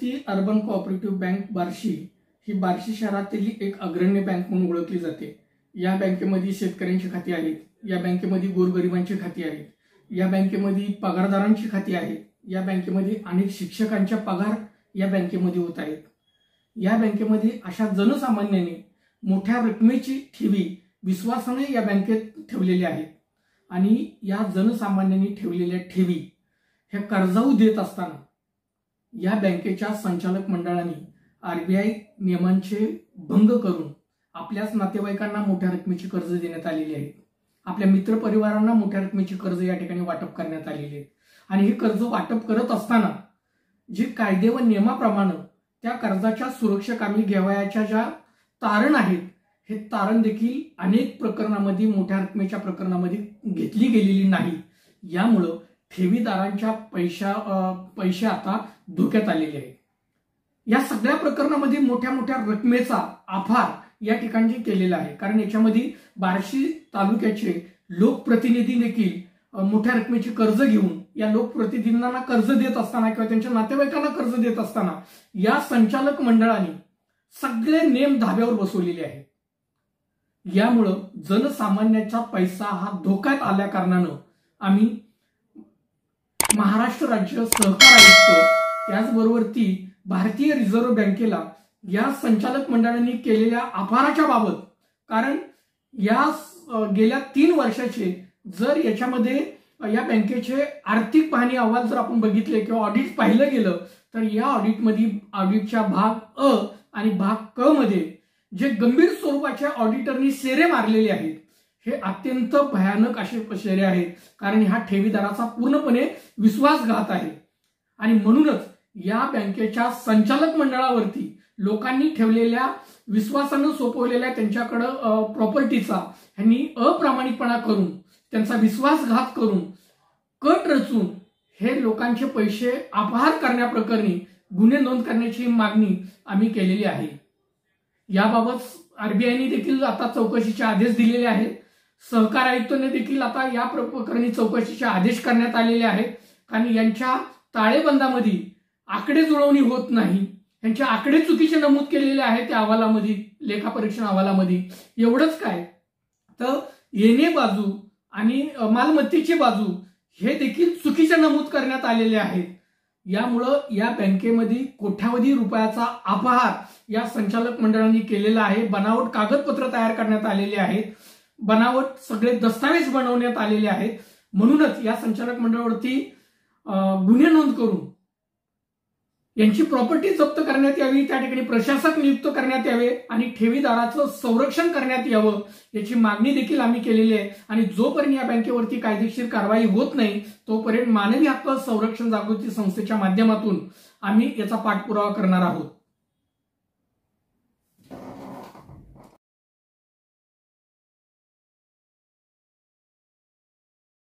City urban cooperative bank Barshi ही बार्शी शहरातील एक अग्रणी बँक म्हणून ओळखली जाते। या बँकेमध्ये शेतकऱ्यांची खाती आहेत, या बँकेमध्ये गोरगरिबांची खाती आहेत, या बँकेमध्ये पगारदारांची खाती आहेत, या बँकेमध्ये अनेक शिक्षकांच्या पगार या बँकेमध्ये होत आहेत। या बँकेमध्ये अशा जनसामान्यांनी मोठ्या रकमेची ठेवी विश्वासाने या बँकेत ठेवलेली आहेत आणि या जनसामान्यांनी ठेवलेल्या ठेवी हे कर्जाऊ देत असताना या बँकेच्या संचालक मंडळाने आरबीआय नियमांचे भंग करून आपल्याच नातेवाईकांना मोठ्या रकमेची कर्ज देण्यात आलेली आहेत, आपल्या मित्र परिवारांना मोठ्या रकमेची कर्ज या ठिकाणी वाटप करण्यात आलेली आहेत आणि हे कर्ज वाटप करत असताना जे कायदे व नियमाप्रमाणे त्या कर्जाच्या सुरक्षेकामी घेवायाच्या ज्या तारण आहेत हे तारण देखील अनेक प्रकरणांमध्ये मोठ्या रकमेच्या प्रकरणांमध्ये घेतली गेलेली नाही। यामुळे ठेवीदारांच्या पैसे आता धोक्यात आलेले आहेत। या सगळ्या प्रकरणामध्ये मोठ्या मोठ्या रकमेचा आभार या ठिकाणी केलेला आहे, कारण याच्यामध्ये बार्शी तालुक्याचे लोकप्रतिनिधी देखील मोठ्या रकमेची कर्ज घेऊन या लोकप्रतिनिधींना कर्ज देत असताना किंवा त्यांच्या नातेवाईकांना कर्ज देत असताना या संचालक मंडळाने सगळे नेम धाब्यावर बसवलेले आहेत। यामुळे जनसामान्याचा पैसा हा धोक्यात आल्या कारणानं आम्ही महाराष्ट्र राज्य सहकार आयुक्त त्याचबरोबर ती भारतीय रिझर्व्ह बँकेला या संचालक मंडळाने केलेल्या आभाराच्या बाबत, कारण या गेल्या 3 वर्षाचे जर याच्यामध्ये या बँकेचे आर्थिक पाहणी अहवाल जर आपण बघितले किंवा ऑडिट पाहिलं गेलं तर या ऑडिटच्या भाग अ आणि भाग क मध्ये जे गंभीर स्वरूपाच्या ऑडिटरनी शेरे मारलेले आहेत हे अत्यंत भयानक असे शेरे आहेत, कारण हा ठेवीदाराचा पूर्णपणे विश्वासघात आहे आणि म्हणूनच या बँकेच्या संचालक मंडळावरती लोकांनी ठेवलेल्या विश्वासानं सोपवलेल्या त्यांच्याकडे प्रॉपर्टीचा ह्यांनी अप्रामाणिकपणा करून त्यांचा विश्वासघात करून कट रचून हे लोकांचे पैसे अपहार करण्याप्रकरणी गुन्हे नोंद करण्याची मागणी आम्ही केलेली आहे। याबाबत आरबीआयने देखील आता चौकशीचे आदेश दिलेले आहेत, सहकार आयुक्तांनी देखील आता या प्रकरणी चौकशीचे आदेश करण्यात आलेले आहेत, कारण यांच्या ताळेबंदामध्ये आकडे जुळवणी होत नाही, यांचे आकडे चुकीचे नमूद केलेले आहेत त्या अहवालामध्ये, लेखापरीक्षण अहवालामध्ये। एवढंच काय तर येणे बाजू आणि मालमत्तेची बाजू हे देखील चुकीचे नमूद करण्यात आलेले आहेत। यामुळे या बँकेमध्ये कोट्यावधी रुपयाचा अपहार या संचालक मंडळाने केलेला आहे। बनावट कागदपत्र तयार करण्यात आलेले आहेत, बनावट सगळे दस्तावेज बनवण्यात आलेले आहेत। म्हणूनच या संचालक मंडळावरती गुन्हे नोंद करून यांची प्रॉपर्टी जप्त करण्यात यावी, त्या ठिकाणी प्रशासक नियुक्त करण्यात यावे आणि ठेवीदाराचं संरक्षण करण्यात यावं याची मागणी देखील आम्ही केलेली आहे। आणि जोपर्यंत या बँकेवरती कायदेशीर कारवाई होत नाही तोपर्यंत मानवी हक्क संरक्षण जागृती संस्थेच्या माध्यमातून आम्ही याचा पाठपुरावा करणार आहोत।